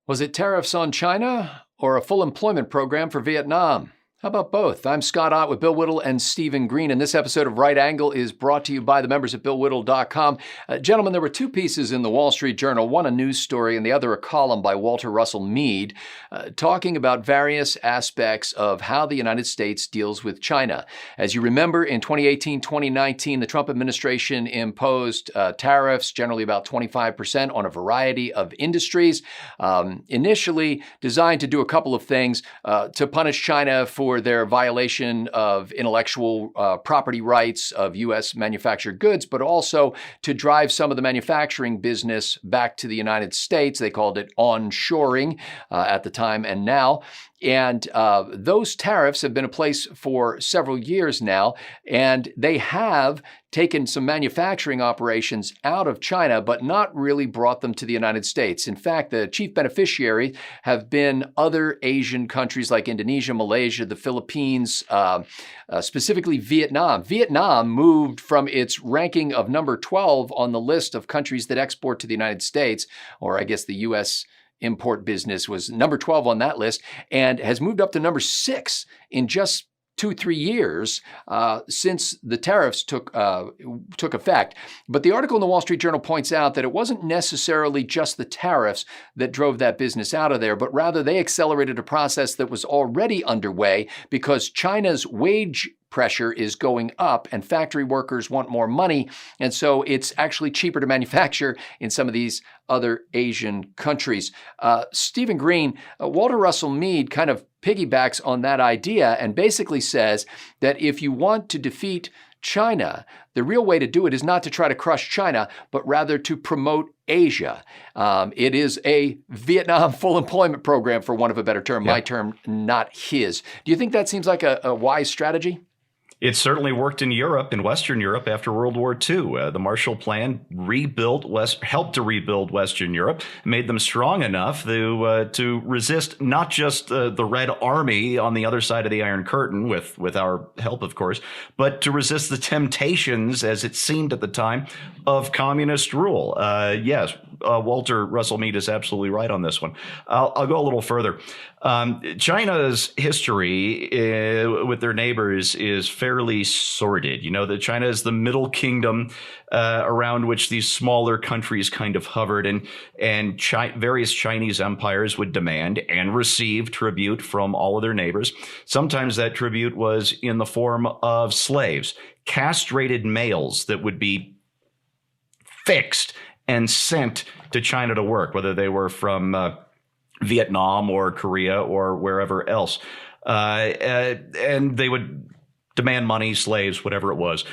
Was it tariffs on China or a full employment program for Vietnam? How about both? I'm Scott Ott with Bill Whittle and Stephen Green, and this episode of Right Angle is brought to you by the members at BillWhittle.com. Gentlemen, there were two pieces in the Wall Street Journal, one a news story and the other a column by Walter Russell Mead, talking about various aspects of how the United States deals with China. As you remember, in 2018-2019, the Trump administration imposed tariffs, generally about 25% on a variety of industries, initially designed to do a couple of things, to punish China for their violation of intellectual property rights of U.S. manufactured goods, but also to drive some of the manufacturing business back to the United States. They called it onshoring at the time and now. And those tariffs have been in place for several years now, and they have taken some manufacturing operations out of China, but not really brought them to the United States. In fact, the chief beneficiaries have been other Asian countries like Indonesia, Malaysia, the Philippines, specifically Vietnam. Vietnam moved from its ranking of number 12 on the list of countries that export to the United States, or I guess the U.S. import business was number 12 on that list, and has moved up to number 6 in just 2-3 years since the tariffs took effect. But the article in the Wall Street Journal points out that it wasn't necessarily just the tariffs that drove that business out of there, but rather they accelerated a process that was already underway because China's wage pressure is going up and factory workers want more money. And so it's actually cheaper to manufacture in some of these other Asian countries. Stephen Green, Walter Russell Mead kind of piggybacks on that idea and basically says that if you want to defeat China, the real way to do it is not to try to crush China, but rather to promote Asia. It is a Vietnam full employment program, for want of a better term, my term, not his. Do you think that seems like a wise strategy? It certainly worked in Europe, in Western Europe, after World War II. The Marshall Plan helped to rebuild Western Europe, made them strong enough to resist not just the Red Army on the other side of the Iron Curtain, with our help, of course, but to resist the temptations, as it seemed at the time, of communist rule. Yes, Walter Russell Mead is absolutely right on this one. I'll go a little further. China's history with their neighbors is fairly sordid. You know, that China is the middle kingdom around which these smaller countries kind of hovered, and various Chinese empires would demand and receive tribute from all of their neighbors. Sometimes that tribute was in the form of slaves, castrated males that would be fixed and sent to China to work, whether they were from Vietnam or Korea or wherever else. And they would demand money, slaves, whatever it was.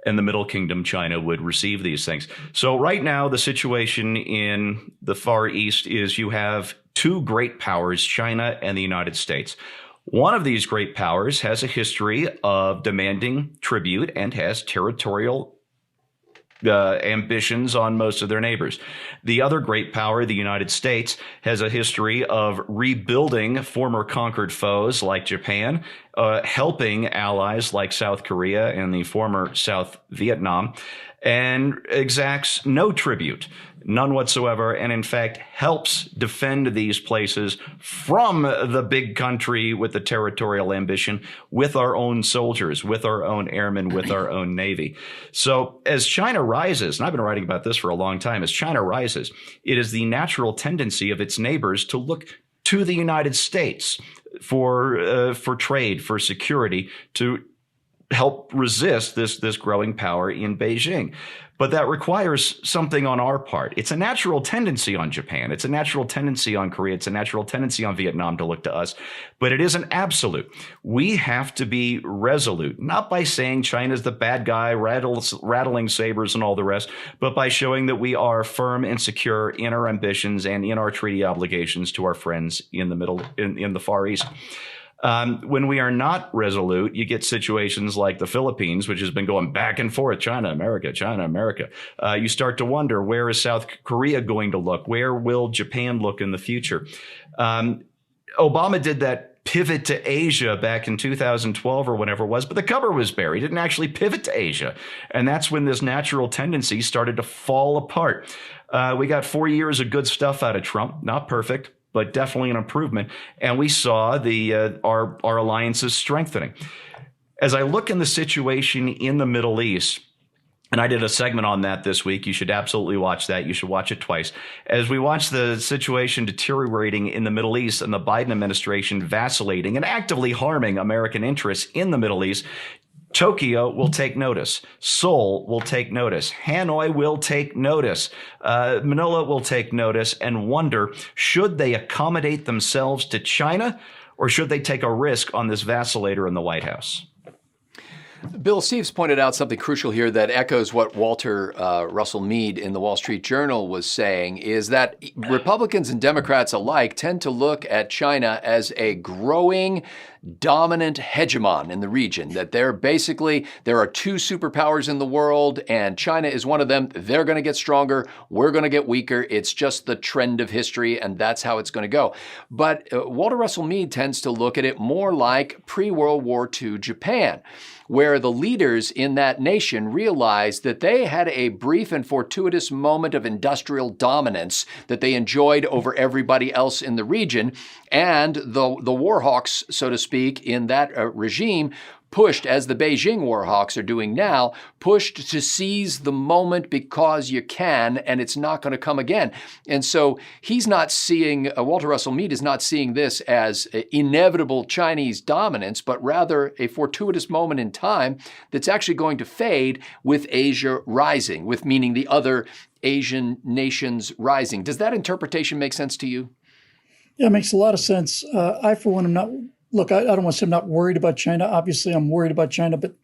And the Middle Kingdom, China, would receive these things. So right now, the situation in the Far East is you have two great powers, China and the United States. One of these great powers has a history of demanding tribute and has territorial ambitions on most of their neighbors. The other great power, the United States, has a history of rebuilding former conquered foes like Japan, helping allies like South Korea and the former South Vietnam, and exacts no tribute, none whatsoever, and in fact helps defend these places from the big country with the territorial ambition with our own soldiers, with our own airmen, with our own navy. So as China rises, and I've been writing about this for a long time, as China rises, it is the natural tendency of its neighbors to look to the United States for trade, for security, to help resist this growing power in Beijing. But that requires something on our part. It's a natural tendency on Japan. It's a natural tendency on Korea. It's a natural tendency on Vietnam to look to us. But it isn't absolute. We have to be resolute, not by saying China's the bad guy, rattling sabers and all the rest, but by showing that we are firm and secure in our ambitions and in our treaty obligations to our friends in the Far East. When we are not resolute, you get situations like the Philippines, which has been going back and forth, China, America, China, America. You start to wonder, where is South Korea going to look? Where will Japan look in the future? Obama did that pivot to Asia back in 2012 or whenever it was, but the cover was bare. He didn't actually pivot to Asia. And that's when this natural tendency started to fall apart. We got 4 years of good stuff out of Trump, not perfect, but definitely an improvement. And we saw our alliances strengthening. As I look in the situation in the Middle East, and I did a segment on that this week. You should absolutely watch that. You should watch it twice. As we watch the situation deteriorating in the Middle East and the Biden administration vacillating and actively harming American interests in the Middle East, Tokyo will take notice. Seoul will take notice. Hanoi will take notice. Manila will take notice and wonder, should they accommodate themselves to China, or should they take a risk on this vacillator in the White House? Bill, Steve's pointed out something crucial here that echoes what Walter Russell Mead in the Wall Street Journal was saying, is that Republicans and Democrats alike tend to look at China as a growing, dominant hegemon in the region, that there are two superpowers in the world, and China is one of them. They're going to get stronger. We're going to get weaker. It's just the trend of history, and that's how it's going to go. But Walter Russell Mead tends to look at it more like pre-World War II Japan, where the leaders in that nation realized that they had a brief and fortuitous moment of industrial dominance that they enjoyed over everybody else in the region. And the war hawks, so to speak, in that regime pushed, as the Beijing war hawks are doing now, pushed to seize the moment because you can, and it's not going to come again. And so he's not seeing, Walter Russell Mead is not seeing this as inevitable Chinese dominance, but rather a fortuitous moment in time that's actually going to fade with Asia rising, with meaning the other Asian nations rising. Does that interpretation make sense to you? Yeah, it makes a lot of sense. I, for one, am not, look, I don't want to say I'm not worried about China. Obviously, I'm worried about China, but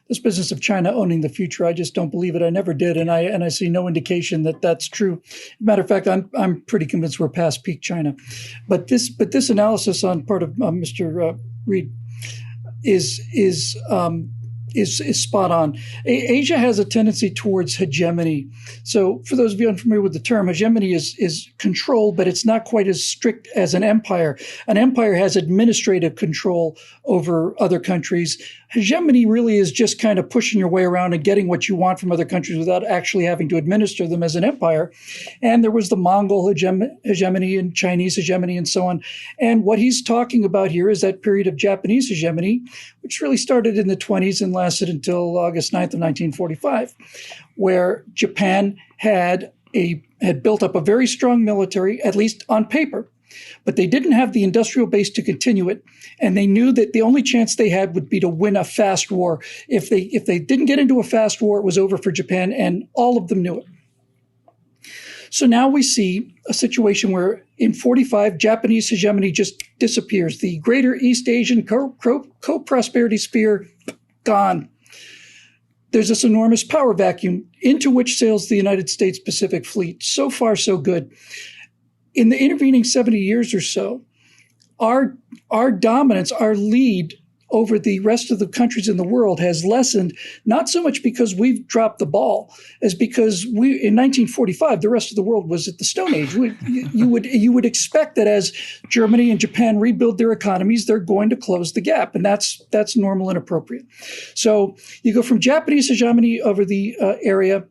this business of China owning the future, I just don't believe it. I never did, and I see no indication that that's true. Matter of fact, I'm pretty convinced we're past peak China. But this analysis on part of Mr. Reed is spot on. Asia has a tendency towards hegemony. So for those of you unfamiliar with the term, hegemony is control, but it's not quite as strict as an empire. An empire has administrative control over other countries. Hegemony really is just kind of pushing your way around and getting what you want from other countries without actually having to administer them as an empire. And there was the Mongol hegemony and Chinese hegemony and so on. And what he's talking about here is that period of Japanese hegemony, which really started in the 20s and lasted until August 9th of 1945, where Japan had built up a very strong military, at least on paper. But they didn't have the industrial base to continue it, and they knew that the only chance they had would be to win a fast war. If they didn't get into a fast war, it was over for Japan, and all of them knew it. So now we see a situation where in 45, Japanese hegemony just disappears. The greater East Asian co-prosperity sphere, gone. There's this enormous power vacuum into which sails the United States Pacific Fleet. So far, so good. In the intervening 70 years or so, our dominance, our lead over the rest of the countries in the world has lessened, not so much because we've dropped the ball, as because in 1945, the rest of the world was at the Stone Age. You would expect that as Germany and Japan rebuild their economies, they're going to close the gap, and that's normal and appropriate. So you go from Japanese hegemony over the area.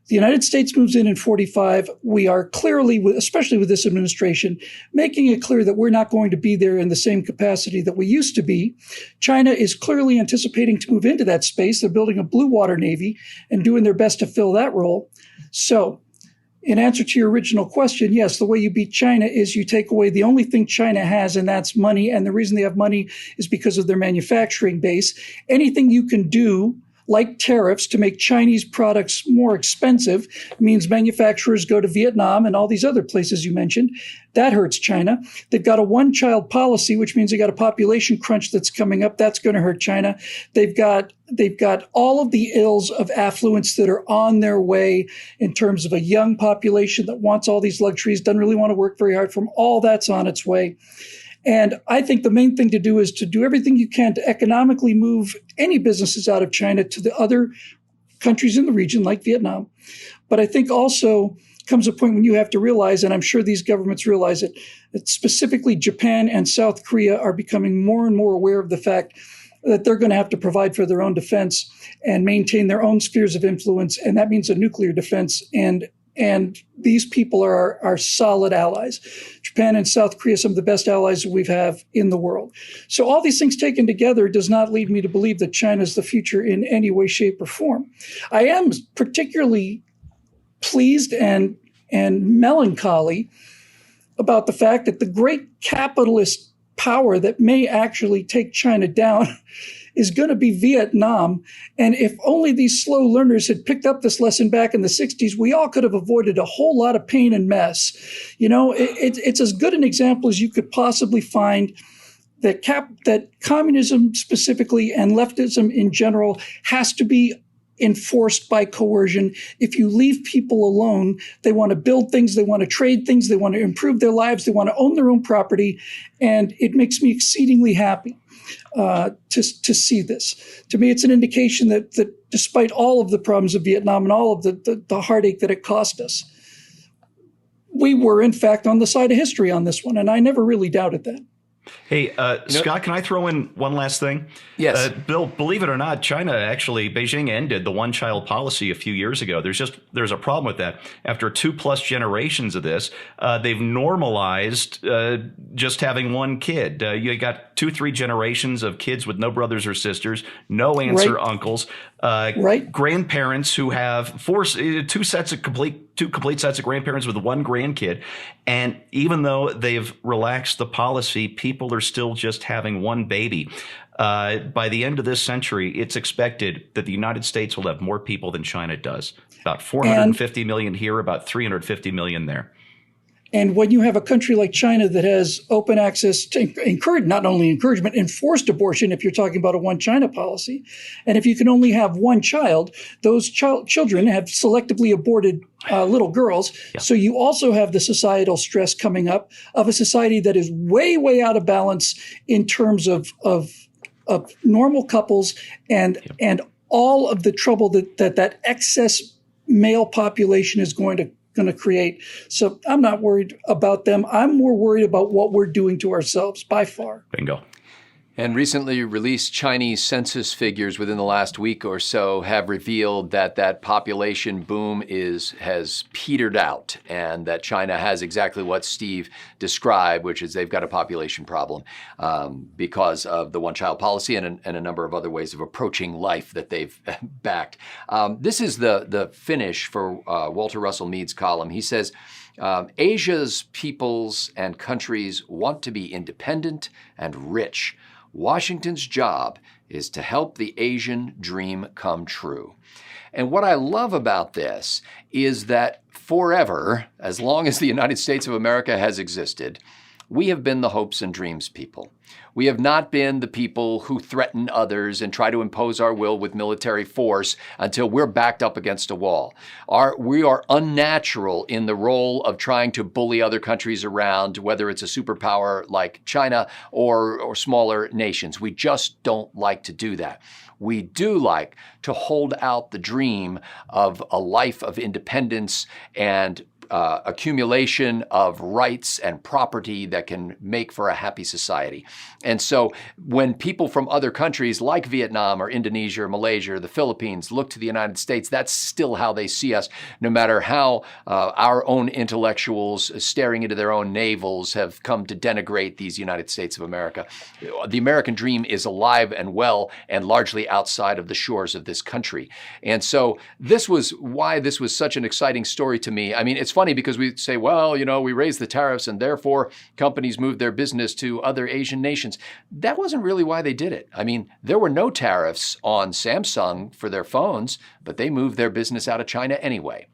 The United States moves in 45. We are clearly, especially with this administration, making it clear that we're not going to be there in the same capacity that we used to be. China is clearly anticipating to move into that space. They're building a blue water navy and doing their best to fill that role. So in answer to your original question, yes, the way you beat China is you take away the only thing China has, and that's money. And the reason they have money is because of their manufacturing base. Anything you can do, like tariffs, to make Chinese products more expensive, means manufacturers go to Vietnam and all these other places you mentioned. That hurts China. They've got a one-child policy, which means they got a population crunch that's coming up. That's going to hurt China. They've got all of the ills of affluence that are on their way in terms of a young population that wants all these luxuries, doesn't really want to work very hard for them. All that's on its way. And I think the main thing to do is to do everything you can to economically move any businesses out of China to the other countries in the region, like Vietnam. But I think also comes a point when you have to realize, and I'm sure these governments realize it, that specifically Japan and South Korea are becoming more and more aware of the fact that they're going to have to provide for their own defense and maintain their own spheres of influence. And that means a nuclear defense. And And these people are our solid allies. Japan and South Korea, some of the best allies we have in the world. So all these things taken together does not lead me to believe that China is the future in any way, shape, or form. I am particularly pleased and melancholy about the fact that the great capitalist power that may actually take China down is going to be Vietnam. And if only these slow learners had picked up this lesson back in the 60s, we all could have avoided a whole lot of pain and mess. It's as good an example as you could possibly find that communism specifically and leftism in general has to be enforced by coercion. If you leave people alone, they want to build things, they want to trade things, they want to improve their lives, they want to own their own property. And it makes me exceedingly happy to see this. To me, it's an indication that despite all of the problems of Vietnam and all of the heartache that it cost us, we were, in fact, on the side of history on this one. And I never really doubted that. Hey, Scott, can I throw in one last thing? Yes. Bill, believe it or not, Beijing ended the one-child policy a few years ago. There's a problem with that. After 2+ generations of this, they've normalized just having one kid. You got 2-3 generations of kids with no brothers or sisters, no aunts or uncles, grandparents who have two complete sets of grandparents with one grandkid. And even though they've relaxed the policy, people are still just having one baby. By the end of this century, it's expected that the United States will have more people than China does. About 450 million here, about 350 million there. And when you have a country like China that has open access to not only encouragement, enforced abortion, if you're talking about a one China policy, and if you can only have one child, those children have selectively aborted little girls. Yeah. So you also have the societal stress coming up of a society that is way, way out of balance in terms of normal couples and all of the trouble that excess male population is going to create. So I'm not worried about them. I'm more worried about what we're doing to ourselves by far. Bingo. And recently released Chinese census figures within the last week or so have revealed that population boom has petered out, and that China has exactly what Steve described, which is they've got a population problem because of the one-child policy and a number of other ways of approaching life that they've backed. This is the finish for Walter Russell Mead's column. He says, Asia's peoples and countries want to be independent and rich. Washington's job is to help the Asian dream come true. And what I love about this is that forever, as long as the United States of America has existed, we have been the hopes and dreams people. We have not been the people who threaten others and try to impose our will with military force until we're backed up against a wall. We are unnatural in the role of trying to bully other countries around, whether it's a superpower like China or smaller nations. We just don't like to do that. We do like to hold out the dream of a life of independence and accumulation of rights and property that can make for a happy society. And so when people from other countries like Vietnam or Indonesia or Malaysia or the Philippines look to the United States, that's still how they see us, no matter how our own intellectuals staring into their own navels have come to denigrate these United States of America. The American dream is alive and well and largely outside of the shores of this country. And so this was why this was such an exciting story to me. I mean, it's funny because we say, well, we raised the tariffs and therefore companies moved their business to other Asian nations. That wasn't really why they did it. I mean, there were no tariffs on Samsung for their phones, but they moved their business out of China anyway.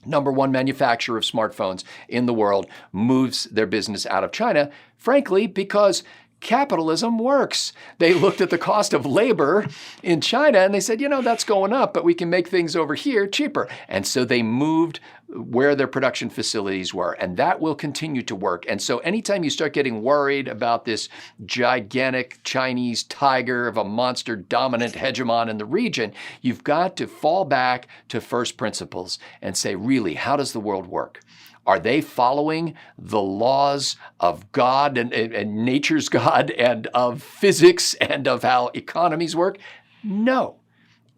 Number one manufacturer of smartphones in the world moves their business out of China, frankly, because capitalism works. They looked at the cost of labor in China and they said, that's going up, but we can make things over here cheaper. And so they moved where their production facilities were, and that will continue to work. And so anytime you start getting worried about this gigantic Chinese tiger of a monster dominant hegemon in the region, you've got to fall back to first principles and say, really, how does the world work? Are they following the laws of God and nature's God and of physics and of how economies work? No.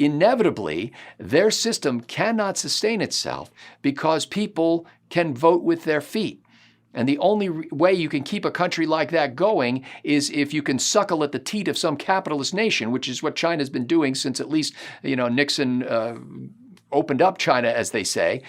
inevitably, their system cannot sustain itself because people can vote with their feet. And the only way you can keep a country like that going is if you can suckle at the teat of some capitalist nation, which is what China's been doing since at least, Nixon opened up China, as they say.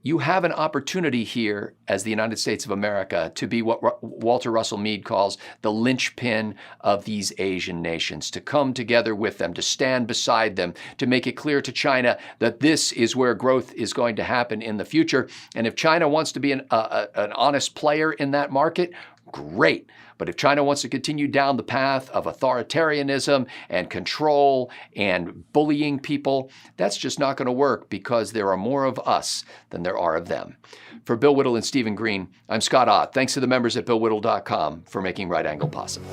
You have an opportunity here as the United States of America to be what Walter Russell Mead calls the linchpin of these Asian nations, to come together with them, to stand beside them, to make it clear to China that this is where growth is going to happen in the future. And if China wants to be an honest player in that market, great. But if China wants to continue down the path of authoritarianism and control and bullying people, that's just not going to work because there are more of us than there are of them. For Bill Whittle and Stephen Green, I'm Scott Ott. Thanks to the members at BillWhittle.com for making Right Angle possible.